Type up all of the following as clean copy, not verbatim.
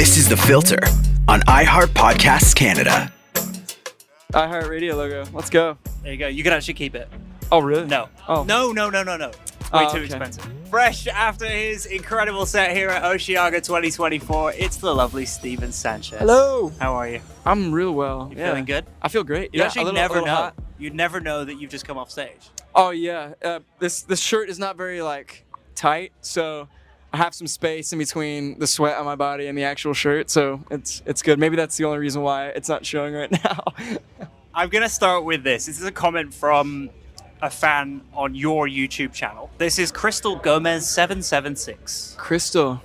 This is The Filter on iHeart Podcasts Canada. iHeartRadio logo. Let's go. There you go. You can actually keep it. Oh, really? No. Oh. No. Way too expensive. Fresh after his incredible set here at OSHEAGA 2024, it's the lovely Steven Sanchez. Hello. How are you? I'm real well. You feeling good? I feel great. You actually never know. Hot. You'd never know that you've just come off stage. Oh, yeah. This shirt is not very, tight, so I have some space in between the sweat on my body and the actual shirt, so it's good. Maybe that's the only reason why it's not showing right now. I'm going to start with this. This is a comment from a fan on your YouTube channel. This is Crystal Gomez 776. Crystal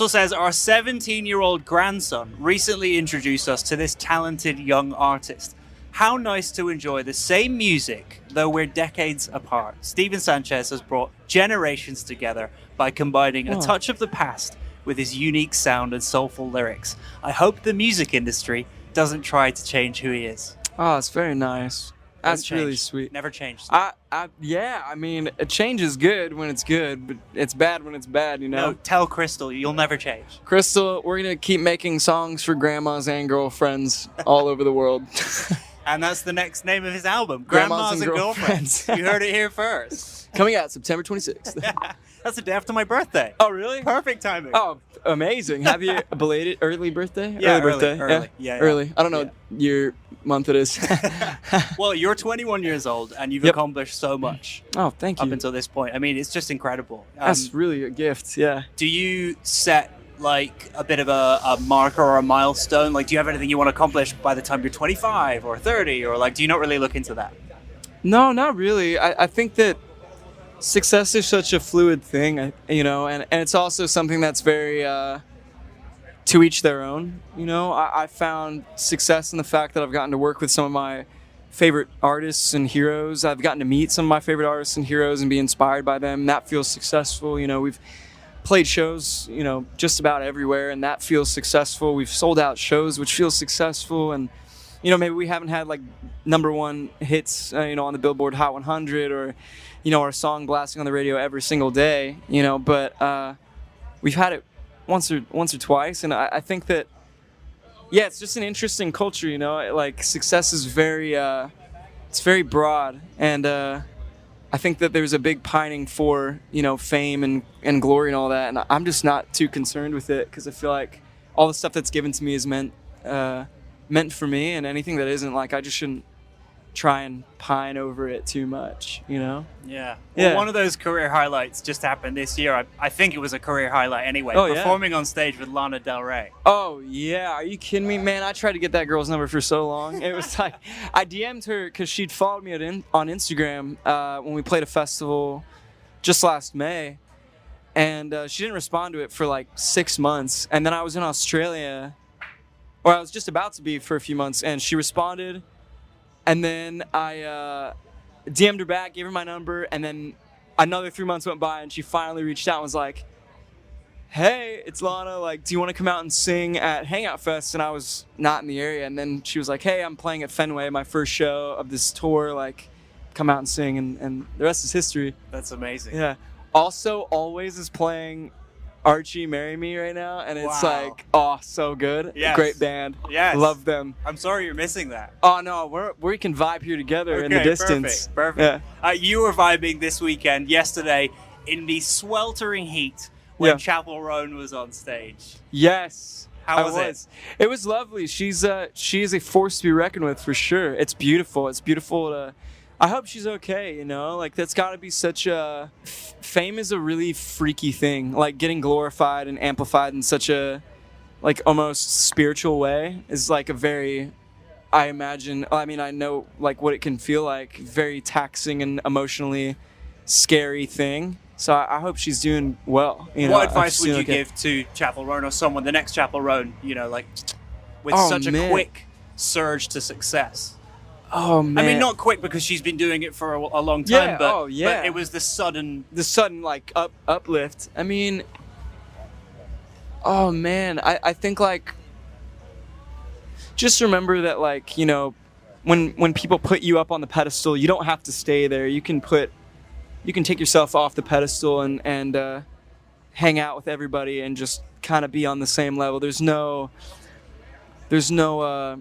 says, our 17-year-old grandson recently introduced us to this talented young artist. How nice to enjoy the same music, though we're decades apart. Steven Sanchez has brought generations together by combining a touch of the past with his unique sound and soulful lyrics. I hope the music industry doesn't try to change who he is. Oh, it's very nice. That's really sweet. Never changed. Change is good when it's good, but it's bad when it's bad, No, tell Crystal, you'll never change. Crystal, we're going to keep making songs for grandmas and girlfriends all over the world. And that's the next name of his album, Grandmas and Girlfriends. You heard it here first. Coming out September 26th. That's the day after my birthday. Oh, really? Perfect timing. Oh, amazing. Have you a belated early birthday? Yeah, early birthday. Early. Yeah. Early. I don't know what year, month it is. Well, you're 21 years old and you've accomplished so much. Oh, thank you. Up until this point. I mean, it's just incredible. That's really a gift, yeah. Do you set a bit of a marker or a milestone? Do you have anything you want to accomplish by the time you're 25 or 30? Or do you not really look into that? No, not really. I think that success is such a fluid thing, and it's also something that's very to each their own. I found success in the fact that I've gotten to work with some of my favorite artists and heroes. I've gotten to meet some of my favorite artists and heroes and be inspired by them. That feels successful. We've played shows, just about everywhere, and that feels successful. We've sold out shows, which feels successful, and maybe we haven't had number one hits, on the Billboard Hot 100 or, our song blasting on the radio every single day, but we've had it once or twice, and I think that, it's just an interesting culture, success is very, it's very broad, and I think that there's a big pining for, fame and glory and all that, and I'm just not too concerned with it because I feel like all the stuff that's given to me is meant for me, and anything that isn't, I just shouldn't try and pine over it too much, Yeah. Well, one of those career highlights just happened this year. I think it was a career highlight anyway. Performing on stage with Lana Del Rey. Oh, yeah. Are you kidding me? Man, I tried to get that girl's number for so long. It was I DM'd her because she'd followed me on Instagram when we played a festival just last May. And she didn't respond to it for 6 months. And then I was in Australia, or I was just about to be for a few months, and she responded. And then I DM'd her back, gave her my number, and then another 3 months went by, and she finally reached out and was like, hey, it's Lana, do you want to come out and sing at Hangout Fest? And I was not in the area, and then she was like, hey, I'm playing at Fenway, my first show of this tour, come out and sing, and the rest is history. That's amazing. Yeah. Also, Always is playing Archie Marry Me right now, and it's so good. Yes. Great band. Yes. Love them. I'm sorry you're missing that. Oh no, we can vibe here together in the distance. Perfect. Yeah. You were vibing this weekend, yesterday, in the sweltering heat when Chappell Roan was on stage. Yes. How was it? It was lovely. She is a force to be reckoned with for sure. It's beautiful. It's beautiful to. I hope she's okay, that's got to be such a... Fame is a really freaky thing. Getting glorified and amplified in such a, almost spiritual way is a very, I know, what it can feel like, very taxing and emotionally scary thing. So I hope she's doing well. What advice would you give to Chappell Roan or someone, the next Chappell Roan, with such a quick surge to success? Oh, man. I mean, not quick because she's been doing it for a long time, but it was the sudden uplift. I mean, oh man, I think just remember that when people put you up on the pedestal, you don't have to stay there. You can take yourself off the pedestal and hang out with everybody and just kind of be on the same level. There's no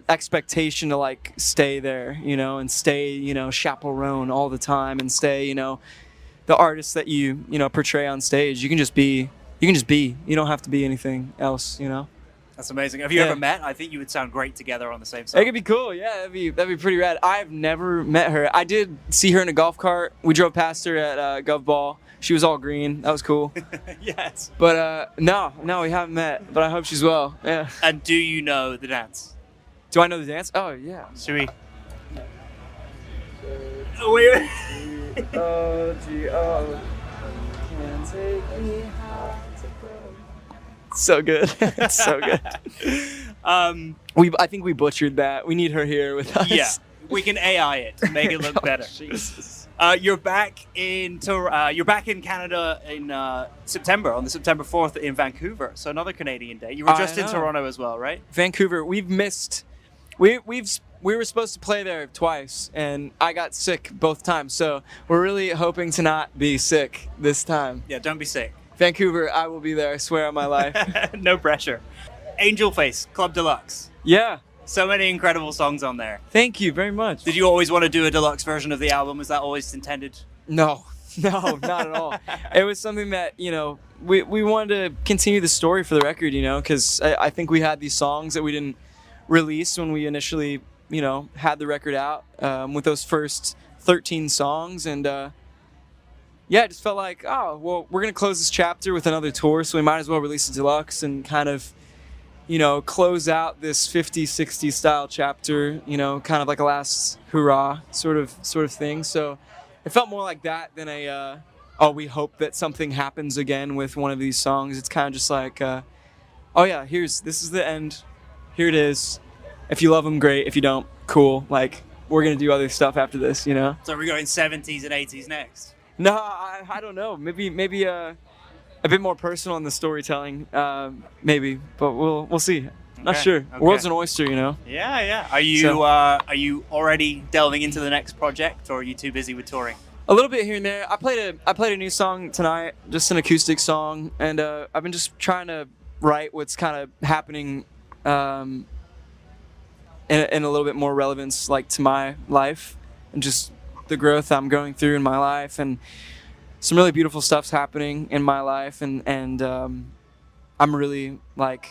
expectation to like stay there, and stay, Chappell Roan all the time and stay, the artist that you portray on stage. You can just be. You don't have to be anything else, That's amazing. Have you ever met? I think you would sound great together on the same song. It could be cool. Yeah, that'd be pretty rad. I've never met her. I did see her in a golf cart. We drove past her at Gov Ball. She was all green. That was cool. Yes. But no, we haven't met. But I hope she's well. Yeah. And do you know the dance? Do I know the dance? Oh yeah. Should we? Oh, wait. O-G-O. Can't take me high to go. So good. It's so good. I think we butchered that. We need her here with us. Yeah, we can AI it to make it look better. Jesus. You're back in Canada in September, on the September 4th in Vancouver. So another Canadian day. You were just in Toronto as well, right? Vancouver. We've missed. We were supposed to play there twice, and I got sick both times. So we're really hoping to not be sick this time. Yeah, don't be sick. Vancouver, I will be there. I swear on my life. No pressure. Angel Face, Club Deluxe. Yeah. So many incredible songs on there. Thank you very much. Did you always want to do a deluxe version of the album? Was that always intended? No, not at all. It was something that, we wanted to continue the story for the record, because I think we had these songs that we didn't release when we initially, had the record out with those first 13 songs. And it just felt like, we're going to close this chapter with another tour, so we might as well release a deluxe and kind of, close out this 50s, 60s style chapter, kind of like a last hurrah sort of thing. So it felt more like that than we hope that something happens again with one of these songs. It's kind of just like, this is the end. Here it is. If you love them, great. If you don't, cool. Like, we're going to do other stuff after this, So we're going 70s and 80s next? No, I don't know. Maybe a bit more personal in the storytelling, maybe. But we'll see. Not sure. Okay. World's an oyster, Yeah. Are you already delving into the next project, or are you too busy with touring? A little bit here and there. I played a new song tonight, just an acoustic song, and I've been just trying to write what's kind of happening in a little bit more relevance, like to my life and just the growth I'm going through in my life, and some really beautiful stuff's happening in my life, and I'm really like,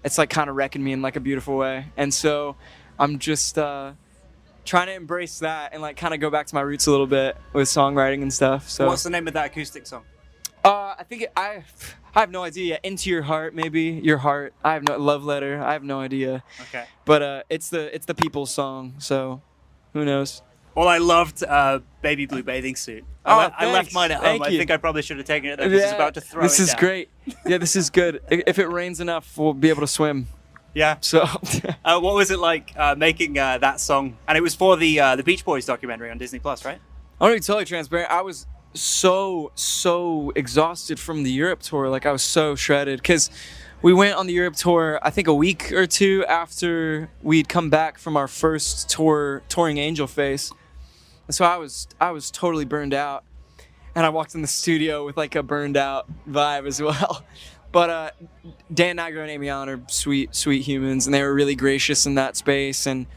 it's like kind of wrecking me in like a beautiful way, and so I'm just trying to embrace that and like kind of go back to my roots a little bit with songwriting and stuff. So what's the name of that acoustic song? I think I have no idea. Into Your Heart, maybe. Your Heart. I have no love letter. I have no idea. Okay. But it's the people's song, so who knows? Well, I loved Baby Blue Bathing Suit. I left mine at home. I think I probably should have taken it there because it's about to throw This it is down. great. Yeah, this is good. If it rains enough, we'll be able to swim. Yeah. So what was it like making that song? And it was for the Beach Boys documentary on Disney Plus, right? I'm gonna be totally transparent. I was so exhausted from the Europe tour. Like, I was so shredded because we went on the Europe tour, I think a week or two after we'd come back from our first tour touring Angel Face. And so I was totally burned out, and I walked in the studio with like a burned out vibe as well. But Dan Nigro and Amy Allen are sweet humans, and they were really gracious in that space, and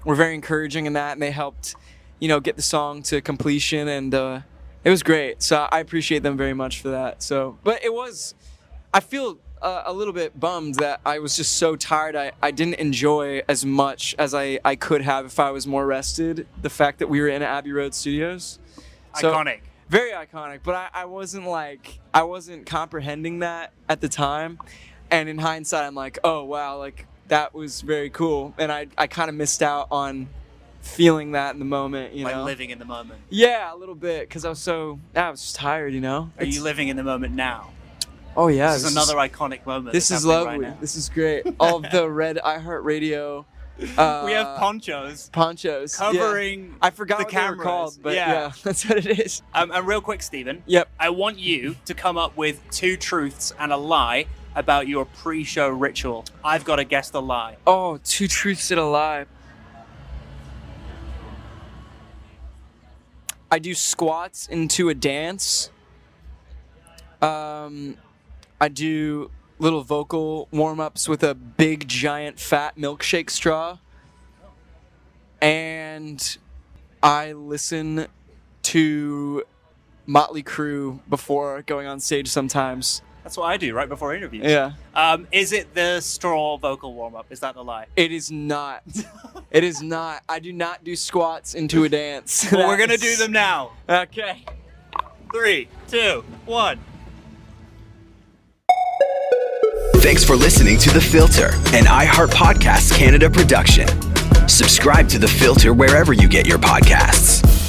were very encouraging in that, and they helped, get the song to completion, and it was great. So I appreciate them very much for that. So, but I feel a little bit bummed that I was just so tired. I didn't enjoy as much as I could have if I was more rested. The fact that we were in Abbey Road Studios. So, iconic. Very iconic. But I wasn't comprehending that at the time. And in hindsight, I'm like, oh, wow, like that was very cool. And I kind of missed out on feeling that in the moment, like living in the moment. Yeah, a little bit, because I was just tired, Are you living in the moment now? Oh yeah, this is another iconic moment. This is lovely. Right, this is great. All of the red iHeartRadio. We have ponchos covering. Yeah. I forgot the what cameras. They were called, but yeah, that's what it is. And real quick, Stephen. Yep. I want you to come up with 2 truths and a lie about your pre-show ritual. I've got to guess the lie. Oh, 2 truths and a lie. I do squats into a dance. I do little vocal warm-ups with a big, giant, fat milkshake straw. And I listen to Motley Crue before going on stage sometimes. That's what I do right before interviews. Yeah. Is it the straw vocal warm-up? Is that the lie? It is not. It is not. I do not do squats into a dance. Well, we're going to do them now. Okay. 3, 2, 1. Thanks for listening to The Filter, an iHeart Podcasts Canada production. Subscribe to The Filter wherever you get your podcasts.